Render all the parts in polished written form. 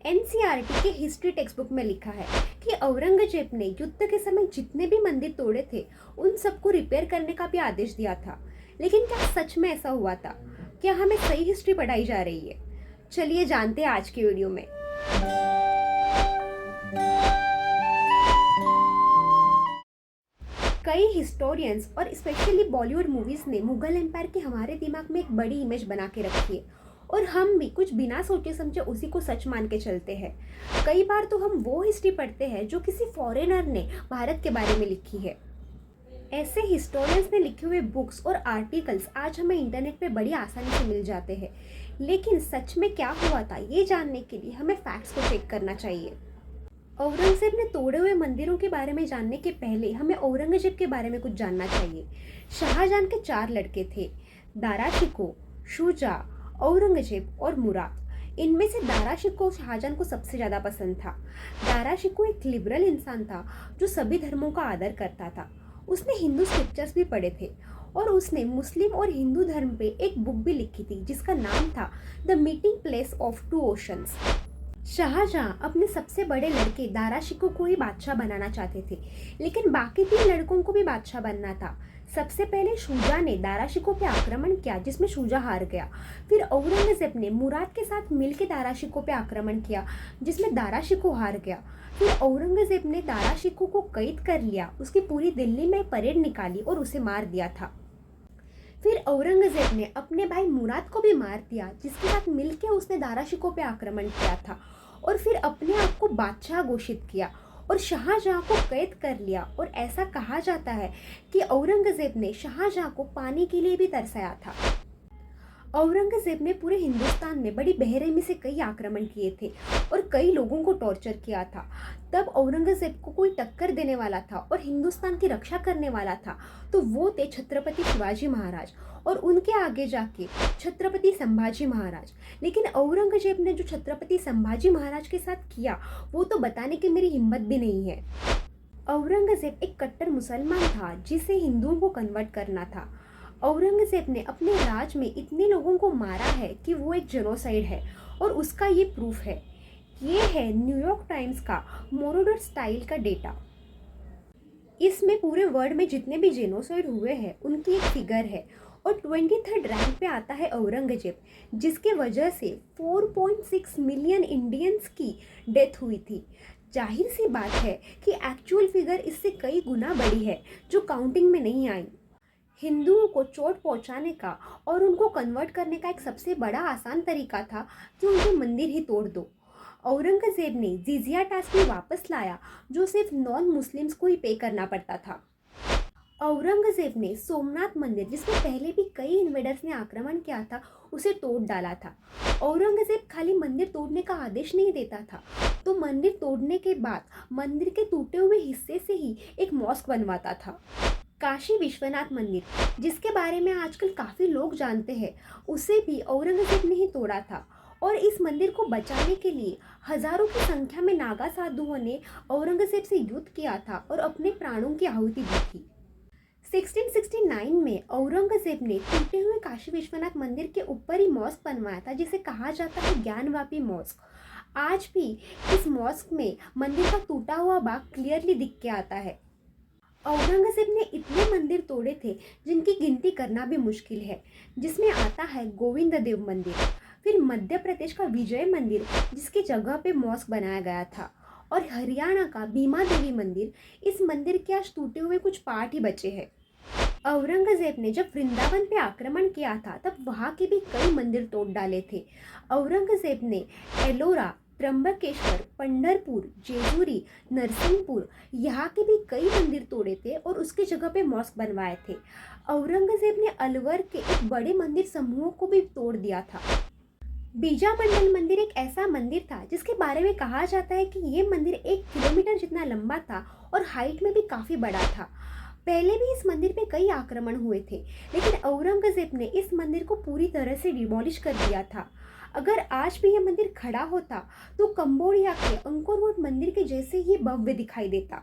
NCERT के history text book में लिखा है कि औरंगजेब ने युद्ध के समय जितने भी मंदिर तोड़े थे उन सबको रिपेयर करने का भी आदेश दिया था। लेकिन क्या सच में ऐसा हुआ था? क्या हमें सही हिस्ट्री पढ़ाई जा रही है? चलिए जानते हैं आज की वीडियो में। कई हिस्टोरियंस और स्पेशली बॉलीवुड मूवीज ने मुगल एम्पायर की हमारे दिमाग में एक बड़ी इमेज बना के रखी है और हम भी कुछ बिना सोचे समझे उसी को सच मान के चलते हैं। कई बार तो हम वो हिस्ट्री पढ़ते हैं जो किसी फॉरेनर ने भारत के बारे में लिखी है। ऐसे हिस्टोरियंस ने लिखे हुए बुक्स और आर्टिकल्स आज हमें इंटरनेट पे बड़ी आसानी से मिल जाते हैं, लेकिन सच में क्या हुआ था ये जानने के लिए हमें फैक्ट्स को चेक करना चाहिए। औरंगजेब ने तोड़े हुए मंदिरों के बारे में जानने के पहले हमें औरंगजेब के बारे में कुछ जानना चाहिए। शाहजहां के 4 लड़के थे, दारा शिकोह, शुजा, औरंगजेब और मुराद। इनमें से दारा शिकोह शाहजहां को सबसे ज़्यादा पसंद था। दारा शिकोह एक लिबरल इंसान था जो सभी धर्मों का आदर करता था। उसने हिंदू स्क्रिप्चर्स भी पढ़े थे और उसने मुस्लिम और हिंदू धर्म पे एक बुक भी लिखी थी जिसका नाम था the meeting place of two oceans. Shahjahan अपने सबसे बड़े लड़के दारा शिकोह को ही बादशाह बनाना चाहते थे, लेकिन बाकी 3 लड़कों को भी बादशाह बनना था। सबसे पहले शुजा ने दारा शिकोह पे आक्रमण किया जिसमें शुजा हार गया। फिर औरंगजेब ने मुराद के साथ मिलकर दारा शिकोह पे आक्रमण किया जिसमें दारा शिकोह हार गया। फिर औरंगजेब ने दारा शिकोह को कैद कर लिया, उसकी पूरी दिल्ली में परेड निकाली और उसे मार दिया था। फिर औरंगजेब ने अपने भाई मुराद को भी मार दिया जिसके साथ मिलकर उसने दारा शिकोह पे आक्रमण किया था, और फिर अपने आप को बादशाह घोषित किया और शाहजहां को कैद कर लिया। और ऐसा कहा जाता है कि औरंगजेब ने शाहजहां को पानी के लिए भी तरसाया था। औरंगजेब ने पूरे हिंदुस्तान में बड़ी बेरहमी से कई आक्रमण किए थे और कई लोगों को टॉर्चर किया था। तब औरंगजेब को कोई टक्कर देने वाला था और हिंदुस्तान की रक्षा करने वाला था तो वो थे छत्रपति शिवाजी महाराज और उनके आगे जाके छत्रपति संभाजी महाराज। लेकिन औरंगजेब ने जो छत्रपति संभाजी महाराज के साथ किया वो तो बताने की मेरी हिम्मत भी नहीं है। औरंगजेब एक कट्टर मुसलमान था जिसे हिंदुओं को कन्वर्ट करना था। औरंगजेब ने अपने राज में इतने लोगों को मारा है कि वो एक जेनोसाइड है और उसका ये प्रूफ है। ये है न्यूयॉर्क टाइम्स का मोरोडोर स्टाइल का डेटा। इसमें पूरे वर्ल्ड में जितने भी जेनोसाइड हुए हैं उनकी एक फिगर है और 23rd रैंक पे आता है औरंगजेब, जिसके वजह से 4.6 मिलियन इंडियंस की डेथ हुई थी। जाहिर सी बात है कि एक्चुअल फिगर इससे कई गुना बड़ी है जो काउंटिंग में नहीं आई। हिंदुओं को चोट पहुंचाने का और उनको कन्वर्ट करने का एक सबसे बड़ा आसान तरीका था कि उनके मंदिर ही तोड़ दो। औरंगजेब ने जिजिया टैक्स भी वापस लाया जो सिर्फ नॉन मुस्लिम्स को ही पे करना पड़ता था। औरंगजेब ने सोमनाथ मंदिर, जिसमें पहले भी कई इन्वेडर्स ने आक्रमण किया था, उसे तोड़ डाला था। औरंगजेब खाली मंदिर तोड़ने का आदेश नहीं देता था, तो मंदिर तोड़ने के बाद मंदिर के टूटे हुए हिस्से से ही एक मॉस्क बनवाता था। काशी विश्वनाथ मंदिर, जिसके बारे में आजकल काफ़ी लोग जानते हैं, उसे भी औरंगजेब ने ही तोड़ा था और इस मंदिर को बचाने के लिए हजारों की संख्या में नागा साधुओं ने औरंगजेब से युद्ध किया था और अपने प्राणों की आहुति दी थी। 1669 में औरंगजेब ने टूटे हुए काशी विश्वनाथ मंदिर के ऊपर ही मॉस्क बनवाया था जिसे कहा जाता है ज्ञानवापी मॉस्क। आज भी इस मॉस्क में मंदिर का टूटा हुआ भाग क्लियरली दिख के आता है। औरंगजेब ने इतने मंदिर तोड़े थे जिनकी गिनती करना भी मुश्किल है, जिसमें आता है गोविंद देव मंदिर, फिर मध्य प्रदेश का विजय मंदिर जिसकी जगह पे मॉस्क बनाया गया था, और हरियाणा का भीमा देवी मंदिर। इस मंदिर के आज टूटे हुए कुछ पार्ट ही बचे हैं। औरंगजेब ने जब वृंदावन पे आक्रमण किया था तब वहाँ के भी कई मंदिर तोड़ डाले थे। औरंगजेब ने एलोरा, त्र्यंबकेश्वर, पंढरपुर, जेजुरी, नरसिंहपुर, यहाँ के भी कई मंदिर तोड़े थे और उसकी जगह पे मॉस्क बनवाए थे। औरंगजेब ने अलवर के एक बड़े मंदिर समूहों को भी तोड़ दिया था। बीजामंडल मंदिर एक ऐसा मंदिर था जिसके बारे में कहा जाता है कि ये मंदिर 1 किलोमीटर जितना लंबा था और हाइट में भी काफ़ी बड़ा था। पहले भी इस मंदिर पे कई आक्रमण हुए थे, लेकिन औरंगजेब ने इस मंदिर को पूरी तरह से डिमोलिश कर दिया था। अगर आज भी यह मंदिर खड़ा होता तो कंबोडिया के अंकोर वाट मंदिर के जैसे ही भव्य दिखाई देता।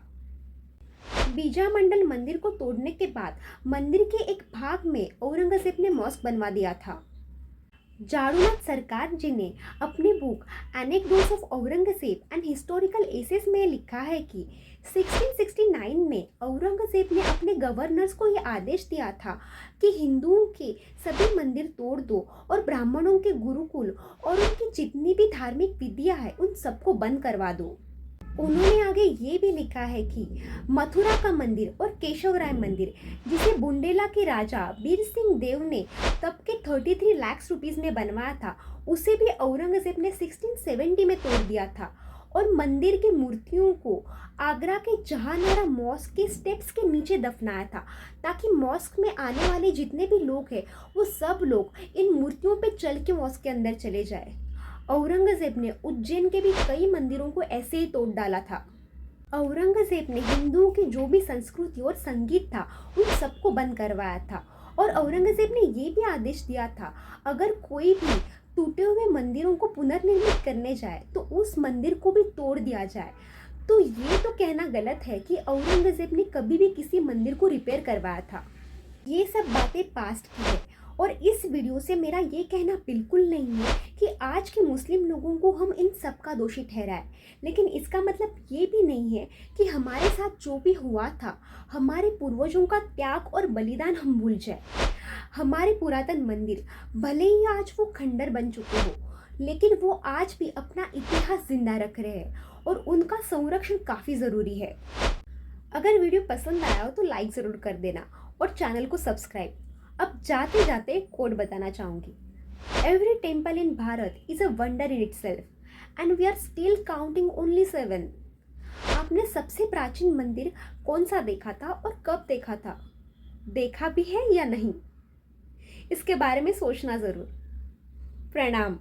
बीजामंडल मंदिर को तोड़ने के बाद मंदिर के एक भाग में औरंगजेब ने मॉस्क बनवा दिया था। जाड़ूनाथ सरकार जी ने अपनी book anecdotes of Aurangzeb and historical essays में लिखा है कि 1669 में औरंगजेब ने अपने गवर्नर्स को यह आदेश दिया था कि हिंदुओं के सभी मंदिर तोड़ दो और ब्राह्मणों के गुरुकुल और उनकी जितनी भी धार्मिक विधियां हैं उन सबको बंद करवा दो। उन्होंने आगे ये भी लिखा है कि मथुरा का मंदिर और केशवराय मंदिर, जिसे बुंदेला के राजा वीर सिंह देव ने तब के 33 लाख रुपीस में बनवाया था, उसे भी औरंगजेब ने 1670 में तोड़ दिया था और मंदिर की मूर्तियों को आगरा के जहानारा मॉस्क के स्टेप्स के नीचे दफनाया था, ताकि मॉस्क में आने वाले जितने भी लोग हैं वो सब लोग इन मूर्तियों पे चल के मॉस्क के अंदर चले जाए। औरंगजेब ने उज्जैन के भी कई मंदिरों को ऐसे ही तोड़ डाला था। औरंगजेब ने हिंदुओं की जो भी संस्कृति और संगीत था उन सबको बंद करवाया था और औरंगजेब ने ये भी आदेश दिया था, अगर कोई भी टूटे हुए मंदिरों को पुनर्निर्मित करने जाए तो उस मंदिर को भी तोड़ दिया जाए। तो ये तो कहना गलत है कि औरंगजेब ने कभी भी किसी मंदिर को रिपेयर करवाया था। ये सब बातें पास्ट की है और इस वीडियो से मेरा ये कहना बिल्कुल नहीं है कि आज के मुस्लिम लोगों को हम इन सब का दोषी ठहराएं, लेकिन इसका मतलब ये भी नहीं है कि हमारे साथ जो भी हुआ था, हमारे पूर्वजों का त्याग और बलिदान हम भूल जाए। हमारे पुरातन मंदिर भले ही आज वो खंडर बन चुके हो, लेकिन वो आज भी अपना इतिहास जिंदा रख रहे हैं और उनका संरक्षण काफ़ी ज़रूरी है। अगर वीडियो पसंद आया हो तो लाइक ज़रूर कर देना और चैनल को सब्सक्राइब। अब जाते जाते कोड बताना चाहूँगी। Every temple in Bharat is a wonder in itself and we are still counting only 7। आपने सबसे प्राचीन मंदिर कौन सा देखा था और कब देखा था? देखा भी है या नहीं? इसके बारे में सोचना ज़रूर। प्रणाम।